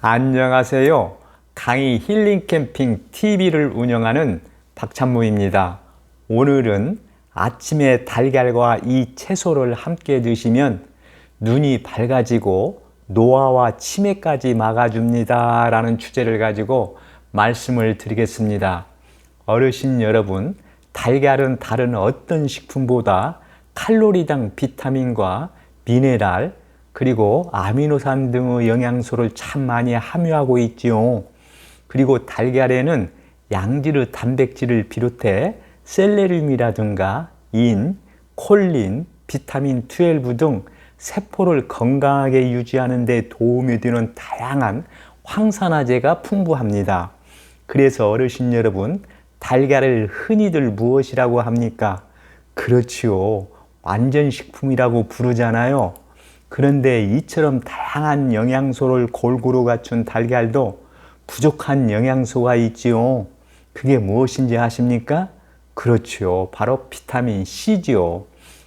안녕하세요. 강의 힐링 캠핑 TV를 운영하는 박찬무입니다. 오늘은 아침에 달걀과 이 채소를 함께 드시면 눈이 밝아지고 노화와 치매까지 막아줍니다 라는 주제를 가지고 말씀을 드리겠습니다. 어르신 여러분, 달걀은 다른 어떤 식품보다 칼로리당 비타민과 미네랄, 그리고 아미노산 등의 영양소를 참 많이 함유하고 있지요. 그리고 달걀에는 양지르 단백질을 비롯해 셀레늄이라든가 인, 콜린, 비타민 12 등 세포를 건강하게 유지하는 데 도움이 되는 다양한 황산화제가 풍부합니다. 그래서 어르신 여러분, 달걀을 흔히들 무엇이라고 합니까? 그렇지요. 완전식품이라고 부르잖아요. 그런데 이처럼 다양한 영양소를 골고루 갖춘 달걀도 부족한 영양소가 있지요. 그게 무엇인지 아십니까? 그렇죠. 바로 비타민 C지요.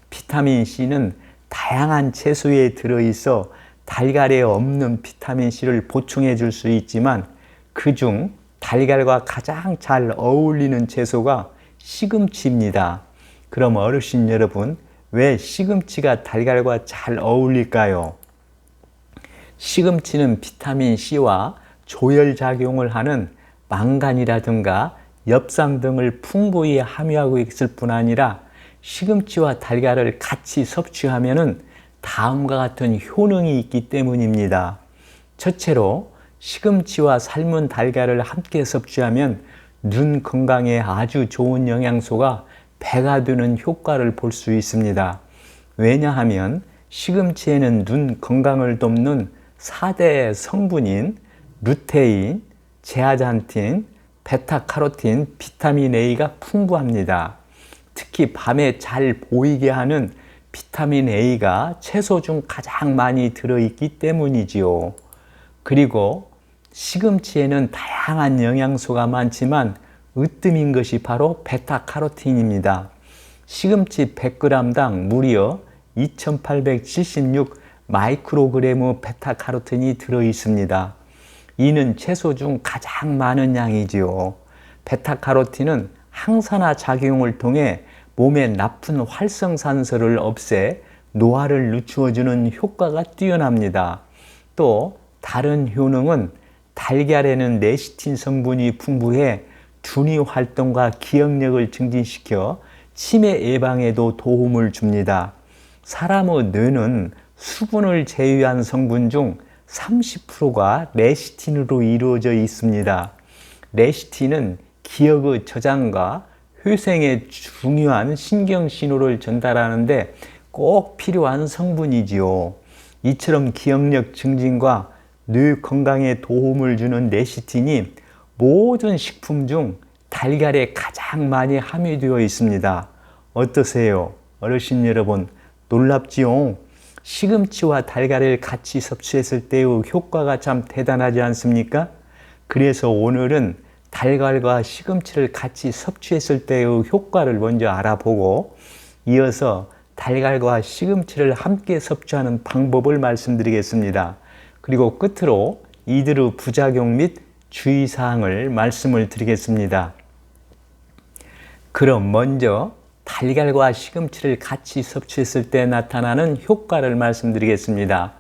비타민 C는 다양한 채소에 들어있어 달걀에 없는 비타민 C를 보충해 줄 수 있지만 그중 달걀과 가장 잘 어울리는 채소가 시금치입니다. 그럼 어르신 여러분, 왜 시금치가 달걀과 잘 어울릴까요? 시금치는 비타민 C와 조혈작용을 하는 망간이라든가 엽산 등을 풍부히 함유하고 있을 뿐 아니라 시금치와 달걀을 같이 섭취하면 다음과 같은 효능이 있기 때문입니다. 첫째로 시금치와 삶은 달걀을 함께 섭취하면 눈 건강에 아주 좋은 영양소가 배가 되는 효과를 볼 수 있습니다. 왜냐하면 시금치에는 눈 건강을 돕는 4대 성분인 루테인, 제아잔틴, 베타카로틴, 비타민 A가 풍부합니다. 특히 밤에 잘 보이게 하는 비타민 A가 채소 중 가장 많이 들어있기 때문이지요. 그리고 시금치에는 다양한 영양소가 많지만 으뜸인 것이 바로 베타카로틴입니다. 시금치 100g당 무려 2876 마이크로그램의 베타카로틴이 들어있습니다. 이는 채소 중 가장 많은 양이지요. 베타카로틴은 항산화 작용을 통해 몸의 나쁜 활성산소를 없애 노화를 늦추어주는 효과가 뛰어납니다. 또 다른 효능은 달걀에는 레시틴 성분이 풍부해 두뇌 활동과 기억력을 증진시켜 치매 예방에도 도움을 줍니다. 사람의 뇌는 수분을 제외한 성분 중 30%가 레시틴으로 이루어져 있습니다. 레시틴은 기억의 저장과 회생에 중요한 신경 신호를 전달하는데 꼭 필요한 성분이지요. 이처럼 기억력 증진과 뇌 건강에 도움을 주는 레시틴이 모든 식품 중 달걀에 가장 많이 함유되어 있습니다. 어떠세요? 어르신 여러분, 놀랍지요? 시금치와 달걀을 같이 섭취했을 때의 효과가 참 대단하지 않습니까? 그래서 오늘은 달걀과 시금치를 같이 섭취했을 때의 효과를 먼저 알아보고 이어서 달걀과 시금치를 함께 섭취하는 방법을 말씀드리겠습니다. 그리고 끝으로 이들의 부작용 및 주의사항을 말씀을 드리겠습니다. 그럼 먼저 달걀과 시금치를 같이 섭취했을 때 나타나는 효과를 말씀드리겠습니다.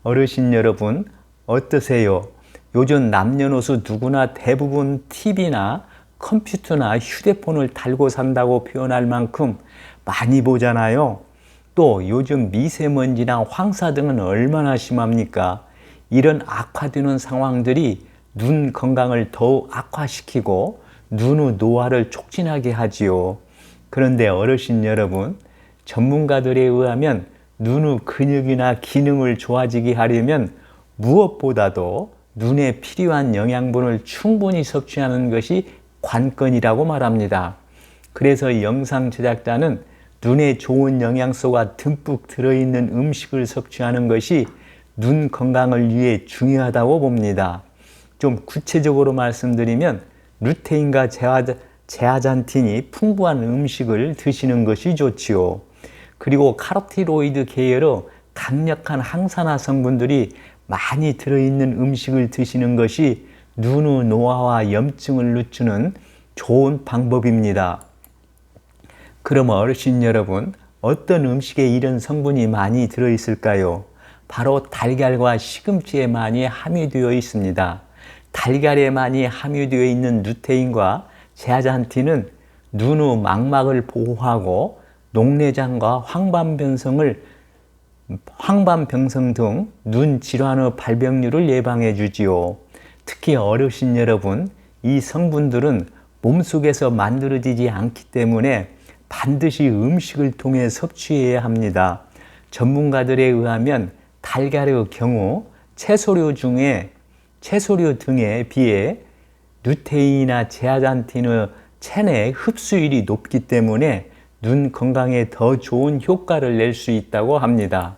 어르신 여러분, 어떠세요? 요즘 남녀노소 누구나 대부분 TV나 컴퓨터나 휴대폰을 달고 산다고 표현할 만큼 많이 보잖아요. 또 요즘 미세먼지나 황사 등은 얼마나 심합니까? 이런 악화되는 상황들이 눈 건강을 더욱 악화시키고 눈의 노화를 촉진하게 하지요. 그런데 어르신 여러분, 전문가들에 의하면 눈의 근육이나 기능을 좋아지게 하려면 무엇보다도 눈에 필요한 영양분을 충분히 섭취하는 것이 관건이라고 말합니다. 그래서 영상 제작자는 눈에 좋은 영양소가 듬뿍 들어있는 음식을 섭취하는 것이 눈 건강을 위해 중요하다고 봅니다. 좀 구체적으로 말씀드리면 루테인과 제아잔틴이 풍부한 음식을 드시는 것이 좋지요. 그리고 카로티로이드 계열의 강력한 항산화 성분들이 많이 들어있는 음식을 드시는 것이 눈의 노화와 염증을 늦추는 좋은 방법입니다. 그럼 어르신 여러분, 어떤 음식에 이런 성분이 많이 들어있을까요? 바로 달걀과 시금치에 많이 함유되어 있습니다. 달걀에 많이 함유되어 있는 루테인과 제아잔틴은 눈의 망막을 보호하고 녹내장과 황반병성 등 눈 질환의 발병률을 예방해 주지요. 특히 어르신 여러분, 이 성분들은 몸속에서 만들어지지 않기 때문에 반드시 음식을 통해 섭취해야 합니다. 전문가들에 의하면 달걀의 경우 채소류 등에 비해 루테인이나 제아잔틴의 체내 흡수율이 높기 때문에 눈 건강에 더 좋은 효과를 낼 수 있다고 합니다.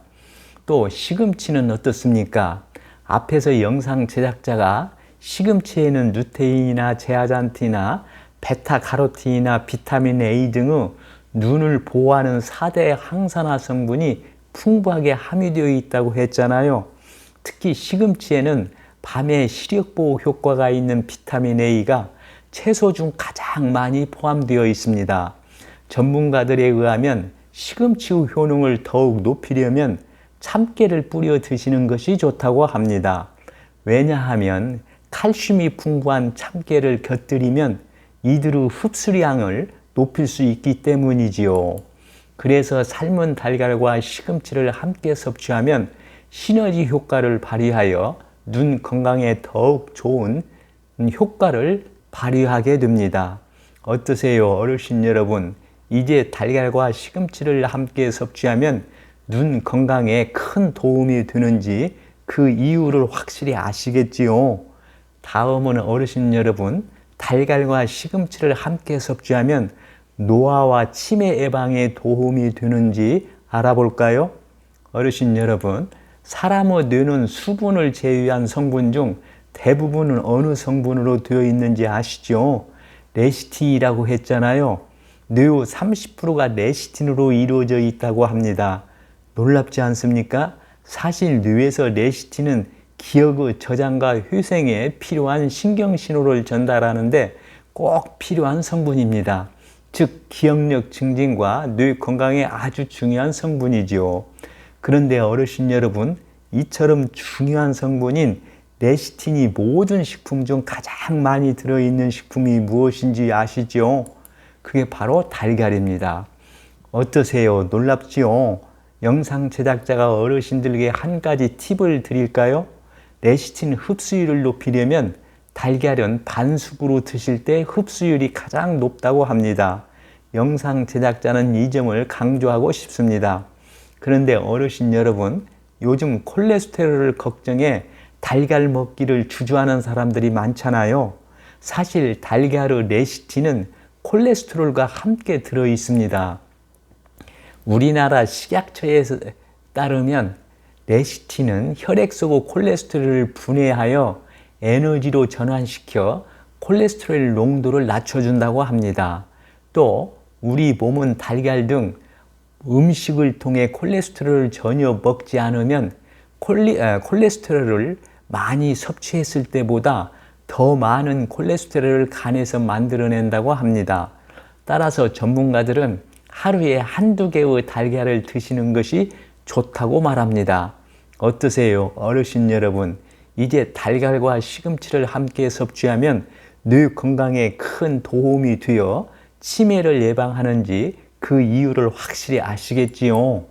또 시금치는 어떻습니까? 앞에서 영상 제작자가 시금치에는 루테인이나 제아잔틴이나 베타카로틴이나 비타민 A 등의 눈을 보호하는 4대 항산화 성분이 풍부하게 함유되어 있다고 했잖아요. 특히 시금치에는 밤에 시력 보호 효과가 있는 비타민 A가 채소 중 가장 많이 포함되어 있습니다. 전문가들에 의하면 시금치의 효능을 더욱 높이려면 참깨를 뿌려 드시는 것이 좋다고 합니다. 왜냐하면 칼슘이 풍부한 참깨를 곁들이면 이들의 흡수량을 높일 수 있기 때문이지요. 그래서 삶은 달걀과 시금치를 함께 섭취하면 시너지 효과를 발휘하여 눈 건강에 더욱 좋은 효과를 발휘하게 됩니다. 어떠세요, 어르신 여러분? 이제 달걀과 시금치를 함께 섭취하면 눈 건강에 큰 도움이 되는지 그 이유를 확실히 아시겠지요? 다음은 어르신 여러분, 달걀과 시금치를 함께 섭취하면 노화와 치매 예방에 도움이 되는지 알아볼까요? 어르신 여러분, 사람의 뇌는 수분을 제외한 성분 중 대부분은 어느 성분으로 되어 있는지 아시죠? 레시틴이라고 했잖아요. 뇌의 30%가 레시틴으로 이루어져 있다고 합니다. 놀랍지 않습니까? 사실 뇌에서 레시틴은 기억의 저장과 회생에 필요한 신경신호를 전달하는데 꼭 필요한 성분입니다. 즉 기억력 증진과 뇌 건강에 아주 중요한 성분이지요. 그런데 어르신 여러분, 이처럼 중요한 성분인 레시틴이 모든 식품 중 가장 많이 들어있는 식품이 무엇인지 아시죠? 그게 바로 달걀입니다. 어떠세요? 놀랍지요? 영상 제작자가 어르신들에게 한 가지 팁을 드릴까요? 레시틴 흡수율을 높이려면 달걀은 반숙으로 드실 때 흡수율이 가장 높다고 합니다. 영상 제작자는 이 점을 강조하고 싶습니다. 그런데 어르신 여러분, 요즘 콜레스테롤을 걱정해 달걀 먹기를 주저하는 사람들이 많잖아요. 사실 달걀의 레시틴은 콜레스테롤과 함께 들어 있습니다. 우리나라 식약처에 따르면 레시틴은 혈액 속의 콜레스테롤을 분해하여 에너지로 전환시켜 콜레스테롤 농도를 낮춰준다고 합니다. 또 우리 몸은 달걀 등 음식을 통해 콜레스테롤을 전혀 먹지 않으면 콜레스테롤을 많이 섭취했을 때보다 더 많은 콜레스테롤을 간에서 만들어낸다고 합니다. 따라서 전문가들은 하루에 한두 개의 달걀을 드시는 것이 좋다고 말합니다. 어떠세요, 어르신 여러분? 이제 달걀과 시금치를 함께 섭취하면 뇌 건강에 큰 도움이 되어 치매를 예방하는지 그 이유를 확실히 아시겠지요?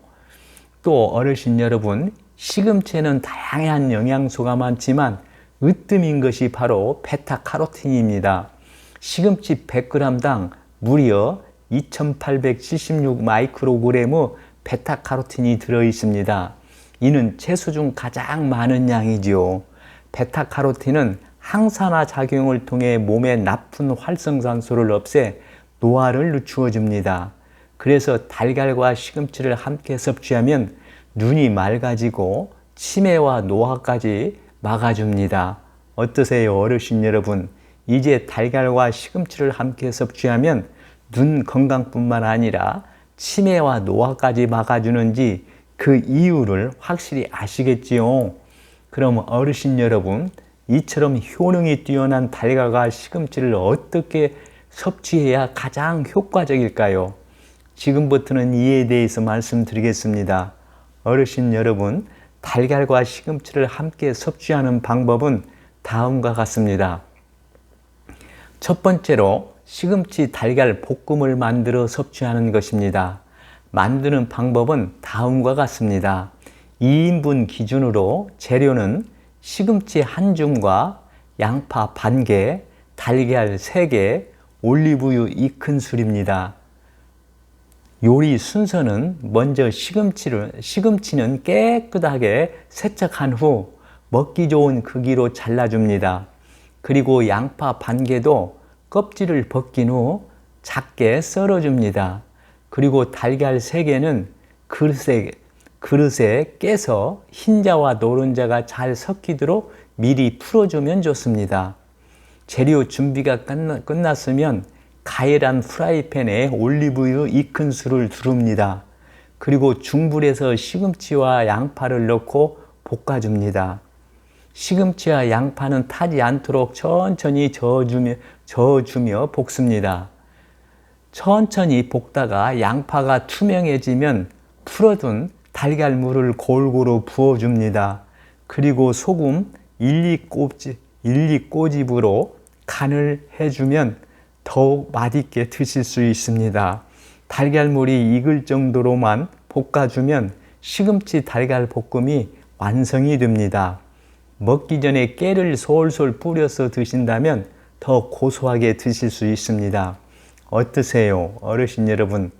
또 어르신 여러분, 시금치에는 다양한 영양소가 많지만 으뜸인 것이 바로 베타카로틴입니다. 시금치 100g당 무려 2876 마이크로그램의 베타카로틴이 들어있습니다. 이는 채소 중 가장 많은 양이지요. 베타카로틴은 항산화 작용을 통해 몸의 나쁜 활성산소를 없애 노화를 늦추어 줍니다. 그래서 달걀과 시금치를 함께 섭취하면 눈이 맑아지고 치매와 노화까지 막아줍니다. 어떠세요, 어르신 여러분? 이제 달걀과 시금치를 함께 섭취하면 눈 건강뿐만 아니라 치매와 노화까지 막아주는지 그 이유를 확실히 아시겠지요? 그럼 어르신 여러분, 이처럼 효능이 뛰어난 달걀과 시금치를 어떻게 섭취해야 가장 효과적일까요? 지금부터는 이에 대해서 말씀드리겠습니다. 어르신 여러분, 달걀과 시금치를 함께 섭취하는 방법은 다음과 같습니다. 첫 번째로 시금치 달걀 볶음을 만들어 섭취하는 것입니다. 만드는 방법은 다음과 같습니다. 2인분 기준으로 재료는 시금치 한 줌과 양파 반 개, 달걀 3개, 올리브유 2큰술입니다. 요리 순서는 먼저 시금치는 깨끗하게 세척한 후 먹기 좋은 크기로 잘라줍니다. 그리고 양파 반 개도 껍질을 벗긴 후 작게 썰어줍니다. 그리고 달걀 3개는 그릇에 깨서 흰자와 노른자가 잘 섞이도록 미리 풀어주면 좋습니다. 재료 준비가 끝났으면 가열한 프라이팬에 올리브유 2큰술을 두릅니다. 그리고 중불에서 시금치와 양파를 넣고 볶아줍니다. 시금치와 양파는 타지 않도록 천천히 저어주며 볶습니다. 천천히 볶다가 양파가 투명해지면 풀어둔 달걀물을 골고루 부어줍니다. 그리고 소금 1~2꼬집으로 간을 해주면 더욱 맛있게 드실 수 있습니다. 달걀물이 익을 정도로만 볶아주면 시금치 달걀 볶음이 완성이 됩니다. 먹기 전에 깨를 솔솔 뿌려서 드신다면 더 고소하게 드실 수 있습니다. 어떠세요? 어르신 여러분,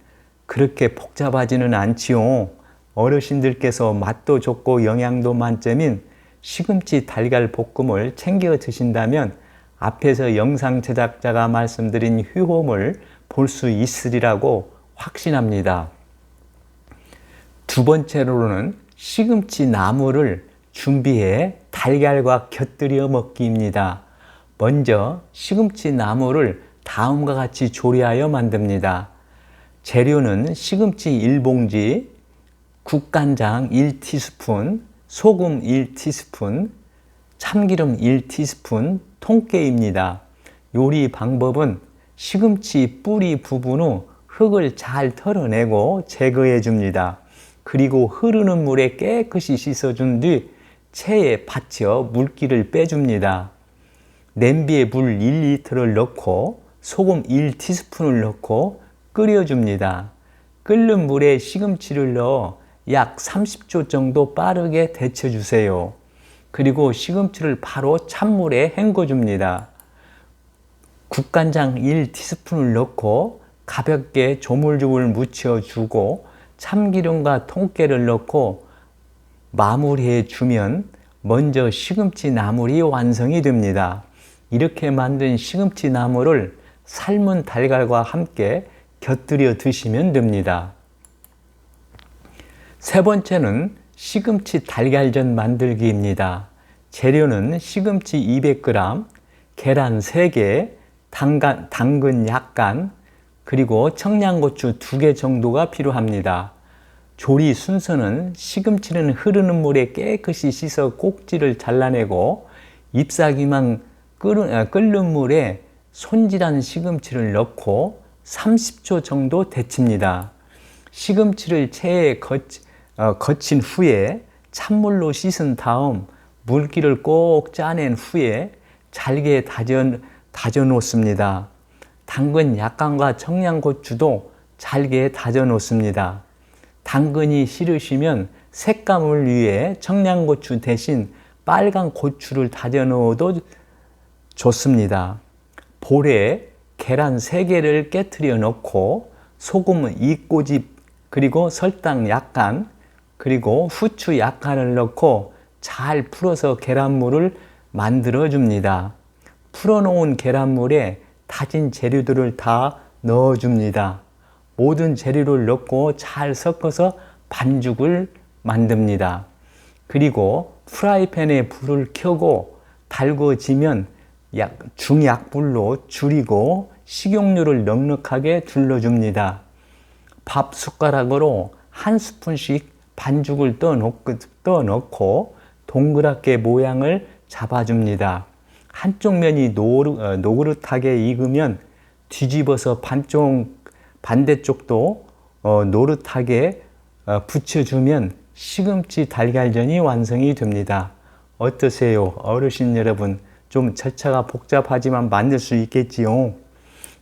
그렇게 복잡하지는 않지요? 어르신들께서 맛도 좋고 영양도 만점인 시금치 달걀 볶음을 챙겨 드신다면 앞에서 영상 제작자가 말씀드린 효험을 볼 수 있으리라고 확신합니다. 두 번째로는 시금치 나물을 준비해 달걀과 곁들여 먹기입니다. 먼저 시금치 나물을 다음과 같이 조리하여 만듭니다. 재료는 시금치 1봉지, 국간장 1티스푼, 소금 1티스푼, 참기름 1티스푼, 통깨입니다. 요리 방법은 시금치 뿌리 부분 후 흙을 잘 털어내고 제거해 줍니다. 그리고 흐르는 물에 깨끗이 씻어준 뒤 체에 받쳐 물기를 빼줍니다. 냄비에 물 1리터를 넣고 소금 1티스푼을 넣고 끓여줍니다. 끓는 물에 시금치를 넣어 약 30초 정도 빠르게 데쳐주세요. 그리고 시금치를 바로 찬물에 헹궈줍니다. 국간장 1티스푼을 넣고 가볍게 조물조물 묻혀주고 참기름과 통깨를 넣고 마무리해 주면 먼저 시금치 나물이 완성이 됩니다. 이렇게 만든 시금치 나물을 삶은 달걀과 함께 곁들여 드시면 됩니다. 세 번째는 시금치 달걀전 만들기입니다. 재료는 시금치 200g, 계란 3개, 당근 약간, 그리고 청양고추 2개 정도가 필요합니다. 조리 순서는 시금치는 흐르는 물에 깨끗이 씻어 꼭지를 잘라내고 잎사귀만 끓는 물에 손질한 시금치를 넣고 30초 정도 데칩니다. 시금치를 체에 거친 후에 찬물로 씻은 다음 물기를 꼭 짜낸 후에 잘게 다져 놓습니다. 당근 약간과 청양고추도 잘게 다져 놓습니다. 당근이 싫으시면 색감을 위해 청양고추 대신 빨간 고추를 다져 넣어도 좋습니다. 볼에 계란 3개를 깨트려 넣고 소금 2꼬집, 그리고 설탕 약간, 그리고 후추 약간을 넣고 잘 풀어서 계란물을 만들어 줍니다. 풀어놓은 계란물에 다진 재료들을 다 넣어줍니다. 모든 재료를 넣고 잘 섞어서 반죽을 만듭니다. 그리고 프라이팬에 불을 켜고 달궈지면 중약불로 줄이고 식용유를 넉넉하게 둘러줍니다. 밥 숟가락으로 한 스푼씩 반죽을 떠넣고 동그랗게 모양을 잡아줍니다. 한쪽 면이 노릇하게 익으면 뒤집어서 반대쪽도 노릇하게 붙여주면 시금치 달걀전이 완성이 됩니다. 어떠세요? 어르신 여러분, 좀 절차가 복잡하지만 만들 수 있겠지요?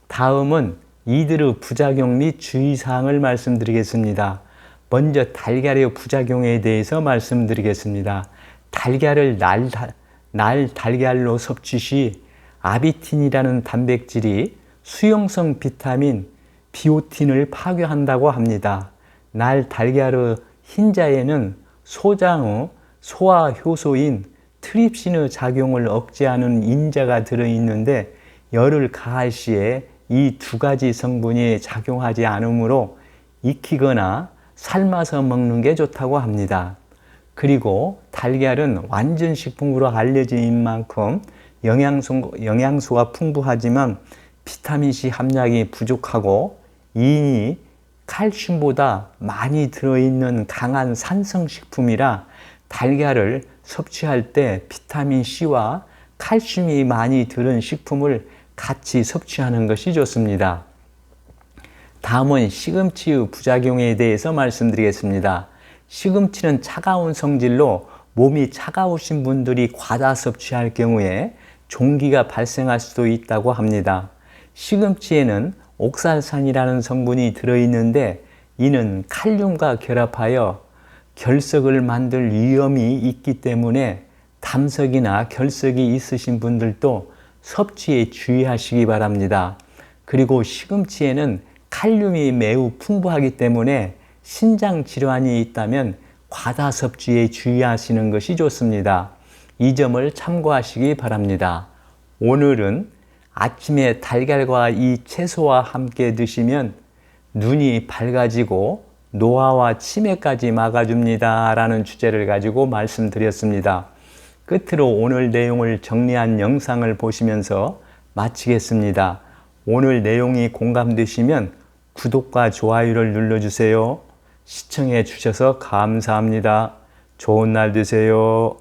다음은 이들의 부작용 및 주의사항을 말씀드리겠습니다. 먼저 달걀의 부작용에 대해서 말씀드리겠습니다. 달걀을 날 달걀로 섭취 시 아비틴이라는 단백질이 수용성 비타민 비오틴을 파괴한다고 합니다. 날 달걀의 흰자에는 소장의 소화 효소인 트립신의 작용을 억제하는 인자가 들어있는데 열을 가할 시에 이 두 가지 성분이 작용하지 않으므로 익히거나 삶아서 먹는 게 좋다고 합니다. 그리고 달걀은 완전 식품으로 알려진 만큼 영양소가 풍부하지만 비타민C 함량이 부족하고 이니 칼슘보다 많이 들어있는 강한 산성식품이라 달걀을 섭취할 때 비타민C와 칼슘이 많이 들은 식품을 같이 섭취하는 것이 좋습니다. 다음은 시금치의 부작용에 대해서 말씀드리겠습니다. 시금치는 차가운 성질로 몸이 차가우신 분들이 과다 섭취할 경우에 종기가 발생할 수도 있다고 합니다. 시금치에는 옥살산이라는 성분이 들어있는데 이는 칼륨과 결합하여 결석을 만들 위험이 있기 때문에 담석이나 결석이 있으신 분들도 섭취에 주의하시기 바랍니다. 그리고 시금치에는 칼륨이 매우 풍부하기 때문에 신장 질환이 있다면 과다 섭취에 주의하시는 것이 좋습니다. 이 점을 참고하시기 바랍니다. 오늘은 아침에 달걀과 이 채소와 함께 드시면 눈이 밝아지고 노화와 치매까지 막아줍니다 라는 주제를 가지고 말씀드렸습니다. 끝으로 오늘 내용을 정리한 영상을 보시면서 마치겠습니다. 오늘 내용이 공감되시면 구독과 좋아요를 눌러주세요. 시청해 주셔서 감사합니다. 좋은 날 되세요.